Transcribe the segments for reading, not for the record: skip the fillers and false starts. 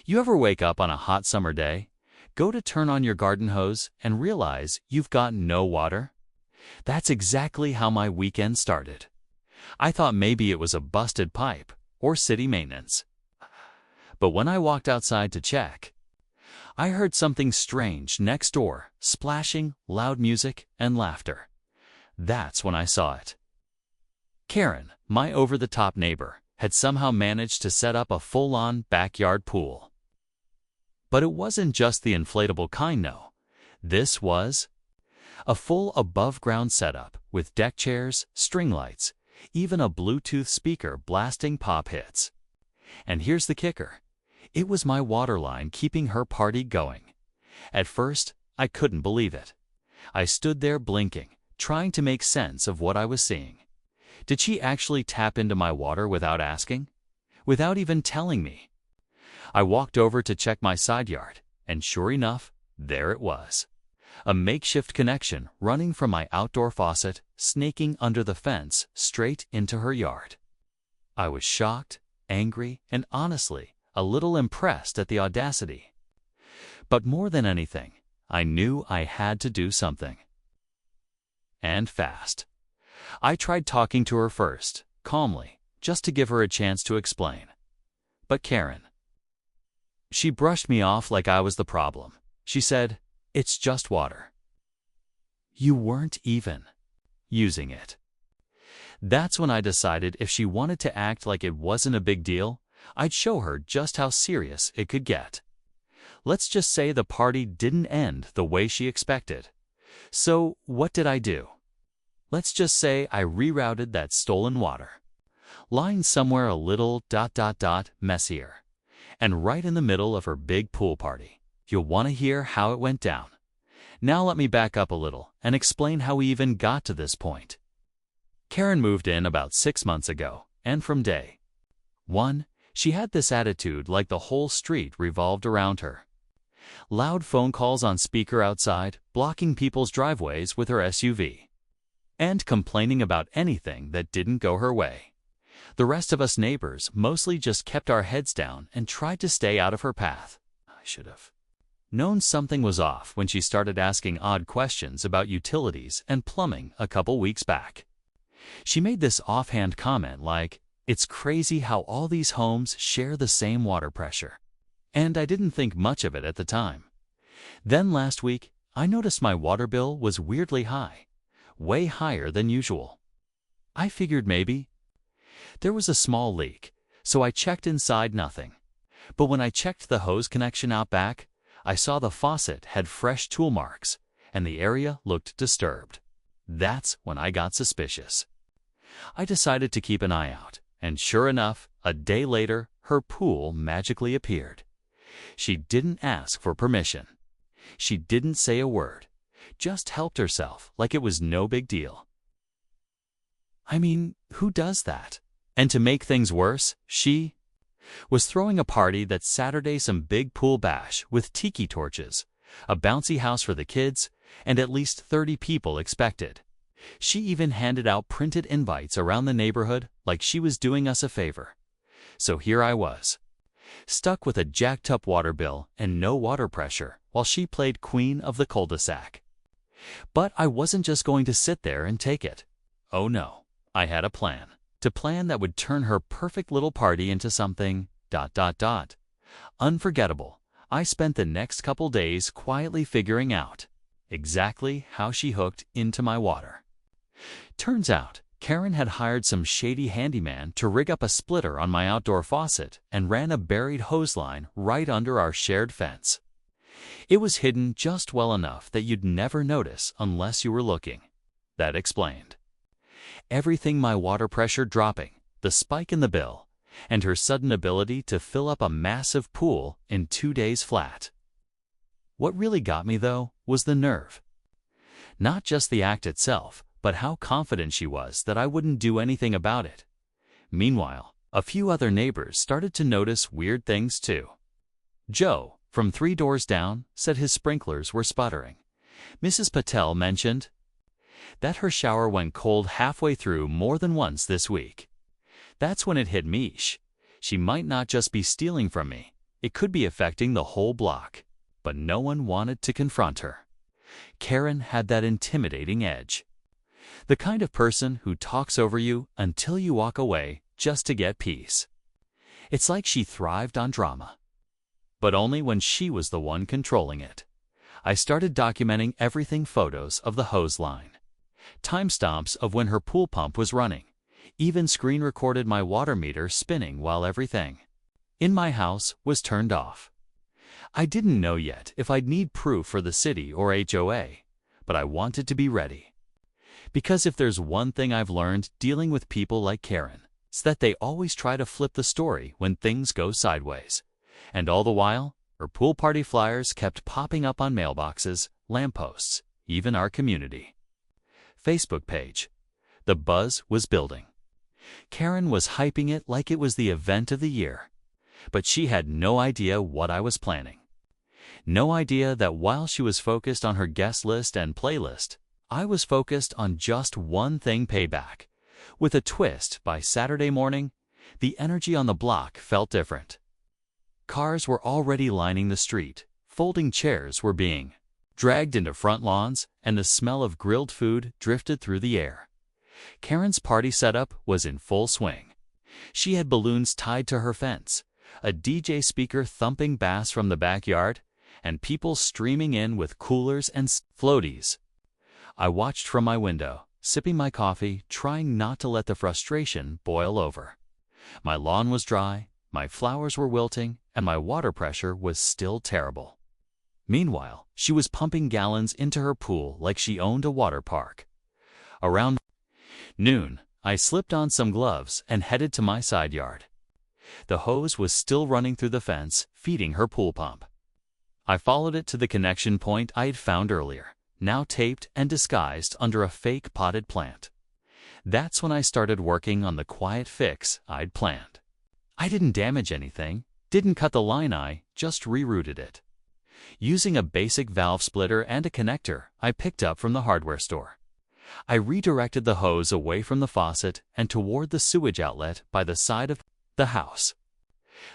You ever wake up on a hot summer day, go to turn on your garden hose, and realize you've got no water? That's exactly how my weekend started. I thought maybe it was a busted pipe or city maintenance. But when I walked outside to check, I heard something strange next door, splashing, loud music, and laughter. That's when I saw it. Karen, my over-the-top neighbor, had somehow managed to set up a full-on backyard pool. But it wasn't just the inflatable kind, no. This was a full above-ground setup with deck chairs, string lights, even a Bluetooth speaker blasting pop hits. And here's the kicker. It was my water line keeping her party going. At first, I couldn't believe it. I stood there blinking, trying to make sense of what I was seeing. Did she actually tap into my water without asking? Without even telling me? I walked over to check my side yard, and sure enough, there it was. A makeshift connection running from my outdoor faucet, snaking under the fence straight into her yard. I was shocked, angry, and honestly, a little impressed at the audacity. But more than anything, I knew I had to do something. And fast. I tried talking to her first, calmly, just to give her a chance to explain. But Karen, she brushed me off like I was the problem. She said, "It's just water. You weren't even using it." That's when I decided if she wanted to act like it wasn't a big deal, I'd show her just how serious it could get. Let's just say the party didn't end the way she expected. So what did I do? Let's just say I rerouted that stolen water, lying somewhere a little ... messier, and right in the middle of her big pool party. You'll want to hear how it went down. Now let me back up a little and explain how we even got to this point. Karen moved in about 6 months ago, and from day one, she had this attitude like the whole street revolved around her. Loud phone calls on speaker outside, blocking people's driveways with her SUV, and complaining about anything that didn't go her way. The rest of us neighbors mostly just kept our heads down and tried to stay out of her path. I should have known something was off when she started asking odd questions about utilities and plumbing a couple weeks back. She made this offhand comment like, "It's crazy how all these homes share the same water pressure." And I didn't think much of it at the time. Then last week, I noticed my water bill was weirdly high, way higher than usual. I figured maybe there was a small leak, so I checked inside, nothing. But when I checked the hose connection out back, I saw the faucet had fresh tool marks, and the area looked disturbed. That's when I got suspicious. I decided to keep an eye out, and sure enough, a day later, her pool magically appeared. She didn't ask for permission. She didn't say a word, just helped herself like it was no big deal. I mean, who does that? And to make things worse, she was throwing a party that Saturday, some big pool bash with tiki torches, a bouncy house for the kids, and at least 30 people expected. She even handed out printed invites around the neighborhood like she was doing us a favor. So here I was, stuck with a jacked-up water bill and no water pressure while she played queen of the cul-de-sac. But I wasn't just going to sit there and take it. Oh no, I had a plan. To plan that would turn her perfect little party into something ... unforgettable. I spent the next couple days quietly figuring out exactly how she hooked into my water. Turns out, Karen had hired some shady handyman to rig up a splitter on my outdoor faucet and ran a buried hose line right under our shared fence. It was hidden just well enough that you'd never notice unless you were looking. That explained everything: my water pressure dropping, the spike in the bill, and her sudden ability to fill up a massive pool in 2 days flat. What really got me, though, was the nerve. Not just the act itself, but how confident she was that I wouldn't do anything about it. Meanwhile, a few other neighbors started to notice weird things too. Joe, from 3 doors down, said his sprinklers were sputtering. Mrs. Patel mentioned that her shower went cold halfway through more than once this week. That's when it hit me. She might not just be stealing from me, It could be affecting the whole block, but no one wanted to confront her. Karen had that intimidating edge. The kind of person who talks over you until you walk away just to get peace. It's like she thrived on drama. But only when she was the one controlling it. I started documenting everything: photos of the hose line, timestamps of when her pool pump was running, even screen recorded my water meter spinning while everything in my house was turned off. I didn't know yet if I'd need proof for the city or HOA, but I wanted to be ready. Because if there's one thing I've learned dealing with people like Karen, it's that they always try to flip the story when things go sideways. And all the while, her pool party flyers kept popping up on mailboxes, lampposts, even our community Facebook page. The buzz was building. Karen was hyping it like it was the event of the year. But she had no idea what I was planning. No idea that while she was focused on her guest list and playlist, I was focused on just one thing: payback. With a twist, by Saturday morning, the energy on the block felt different. Cars were already lining the street, folding chairs were being dragged into front lawns, and the smell of grilled food drifted through the air. Karen's party setup was in full swing. She had balloons tied to her fence, a DJ speaker thumping bass from the backyard, and people streaming in with coolers and floaties. I watched from my window, sipping my coffee, trying not to let the frustration boil over. My lawn was dry, my flowers were wilting, and my water pressure was still terrible. Meanwhile, she was pumping gallons into her pool like she owned a water park. Around noon, I slipped on some gloves and headed to my side yard. The hose was still running through the fence, feeding her pool pump. I followed it to the connection point I had found earlier, now taped and disguised under a fake potted plant. That's when I started working on the quiet fix I'd planned. I didn't damage anything, didn't cut the line, I just rerouted it. Using a basic valve splitter and a connector I picked up from the hardware store, I redirected the hose away from the faucet and toward the sewage outlet by the side of the house.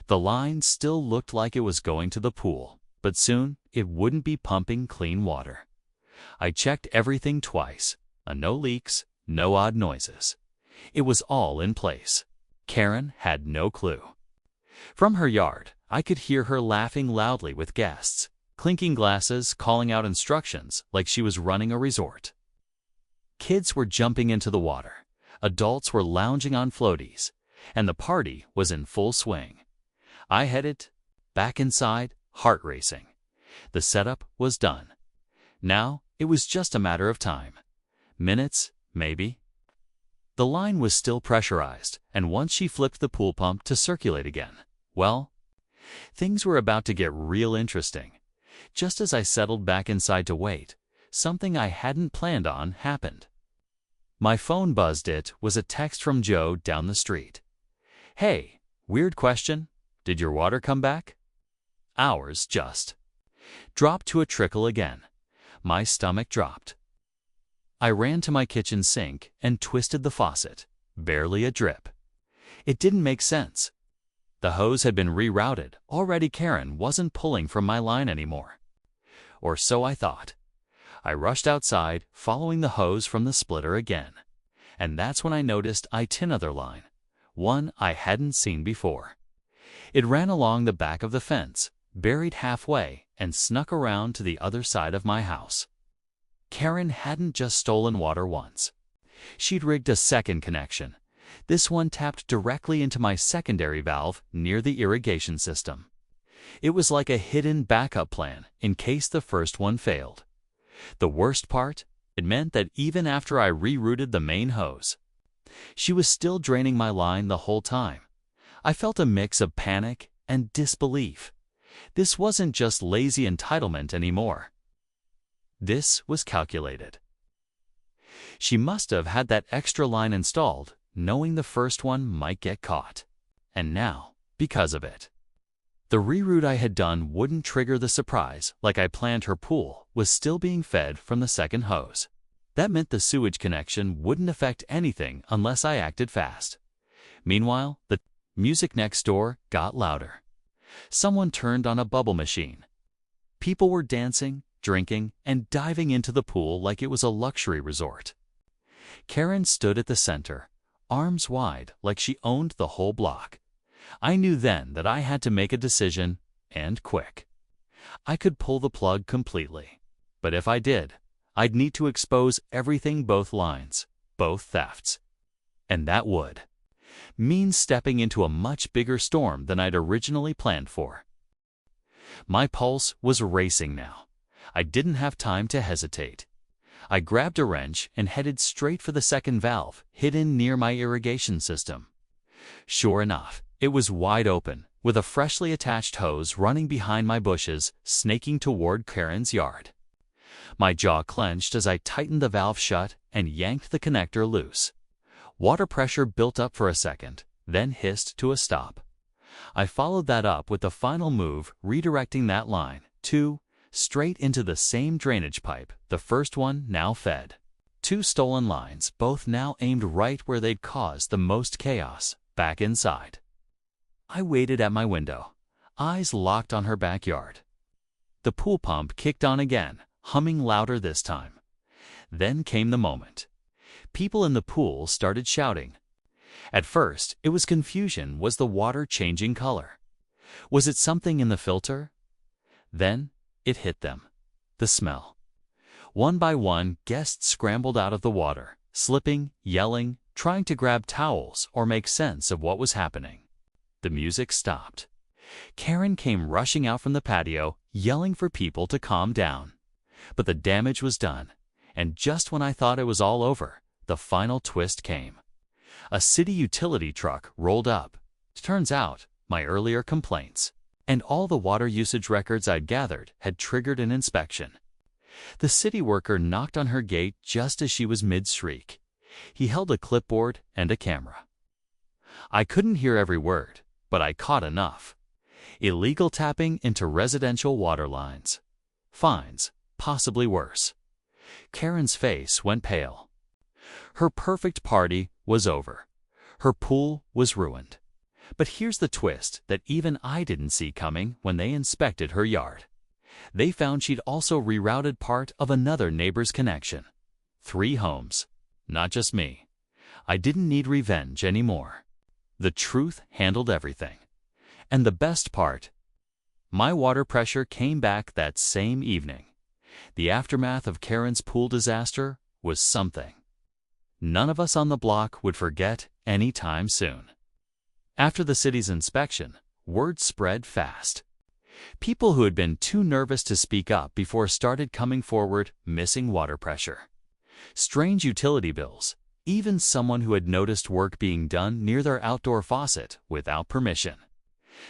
The line still looked like it was going to the pool, but soon it wouldn't be pumping clean water. I checked everything twice. No leaks, no odd noises. It was all in place. Karen had no clue. From her yard, I could hear her laughing loudly with guests, clinking glasses, calling out instructions like she was running a resort. Kids were jumping into the water, adults were lounging on floaties, and the party was in full swing. I headed back inside, heart racing. The setup was done. Now it was just a matter of time. Minutes, maybe. The line was still pressurized, and once she flipped the pool pump to circulate again, well, things were about to get real interesting. Just as I settled back inside to wait, something I hadn't planned on happened. My phone buzzed. It was a text from Joe down the street. "Hey, weird question. Did your water come back?" Ours just dropped to a trickle again. My stomach dropped. I ran to my kitchen sink and twisted the faucet. Barely a drip. It didn't make sense. The hose had been rerouted. Already Karen wasn't pulling from my line anymore. Or so I thought. I rushed outside, following the hose from the splitter again. And that's when I noticed another line, one I hadn't seen before. It ran along the back of the fence, buried halfway, and snuck around to the other side of my house. Karen hadn't just stolen water once. She'd rigged a second connection. This one tapped directly into my secondary valve near the irrigation system. It was like a hidden backup plan in case the first one failed. The worst part? It meant that even after I rerouted the main hose, she was still draining my line the whole time. I felt a mix of panic and disbelief. This wasn't just lazy entitlement anymore. This was calculated. She must have had that extra line installed, knowing the first one might get caught. And now, because of it, the reroute I had done wouldn't trigger the surprise like I planned. Her pool was still being fed from the second hose. That meant the sewage connection wouldn't affect anything unless I acted fast. Meanwhile, the music next door got louder. Someone turned on a bubble machine. People were dancing, drinking, and diving into the pool like it was a luxury resort. Karen stood at the center, arms wide like she owned the whole block. I knew then that I had to make a decision, and quick. I could pull the plug completely, but if I did, I'd need to expose everything, both lines, both thefts. And that would mean stepping into a much bigger storm than I'd originally planned for. My pulse was racing now. I didn't have time to hesitate. I grabbed a wrench and headed straight for the second valve, hidden near my irrigation system. Sure enough, it was wide open, with a freshly attached hose running behind my bushes, snaking toward Karen's yard. My jaw clenched as I tightened the valve shut and yanked the connector loose. Water pressure built up for a second, then hissed to a stop. I followed that up with the final move, redirecting that line, straight into the same drainage pipe the first one now fed. 2 stolen lines, both now aimed right where they'd caused the most chaos, back inside. I waited at my window, eyes locked on her backyard. The pool pump kicked on again, humming louder this time. Then came the moment. People in the pool started shouting. At first, it was confusion. Was the water changing color? Was it something in the filter? Then, it hit them. The smell. One by one, guests scrambled out of the water, slipping, yelling, trying to grab towels or make sense of what was happening. The music stopped. Karen came rushing out from the patio, yelling for people to calm down. But the damage was done, and just when I thought it was all over, the final twist came. A city utility truck rolled up. Turns out, my earlier complaints and all the water usage records I'd gathered had triggered an inspection. The city worker knocked on her gate just as she was mid-shriek. He held a clipboard and a camera. I couldn't hear every word, but I caught enough. Illegal tapping into residential water lines. Fines, possibly worse. Karen's face went pale. Her perfect party was over. Her pool was ruined. But here's the twist that even I didn't see coming when they inspected her yard. They found she'd also rerouted part of another neighbor's connection. 3 homes. Not just me. I didn't need revenge anymore. The truth handled everything. And the best part, my water pressure came back that same evening. The aftermath of Karen's pool disaster was something none of us on the block would forget anytime soon. After the city's inspection, word spread fast. People who had been too nervous to speak up before started coming forward, missing water pressure. Strange utility bills, even someone who had noticed work being done near their outdoor faucet without permission.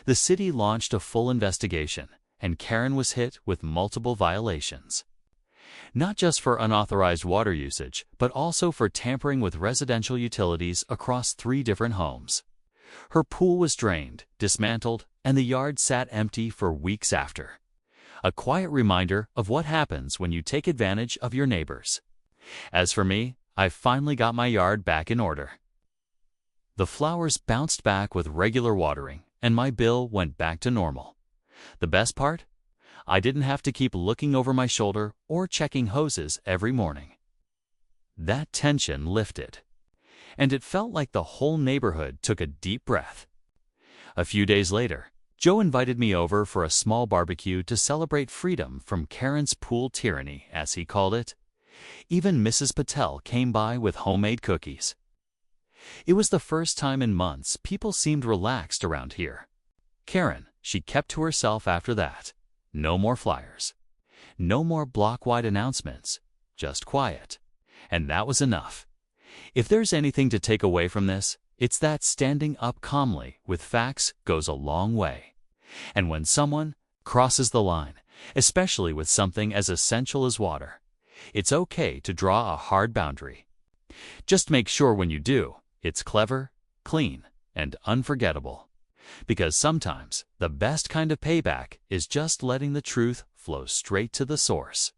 The city launched a full investigation, and Karen was hit with multiple violations. Not just for unauthorized water usage, but also for tampering with residential utilities across 3 different homes. Her pool was drained, dismantled, and the yard sat empty for weeks after. A quiet reminder of what happens when you take advantage of your neighbors. As for me, I finally got my yard back in order. The flowers bounced back with regular watering, and my bill went back to normal. The best part? I didn't have to keep looking over my shoulder or checking hoses every morning. That tension lifted, and it felt like the whole neighborhood took a deep breath. A few days later, Joe invited me over for a small barbecue to celebrate freedom from Karen's pool tyranny, as he called it. Even Mrs. Patel came by with homemade cookies. It was the first time in months people seemed relaxed around here. Karen, she kept to herself after that. No more flyers. No more block-wide announcements. Just quiet. And that was enough. If there's anything to take away from this, it's that standing up calmly with facts goes a long way. And when someone crosses the line, especially with something as essential as water, it's okay to draw a hard boundary. Just make sure when you do, it's clever, clean, and unforgettable. Because sometimes the best kind of payback is just letting the truth flow straight to the source.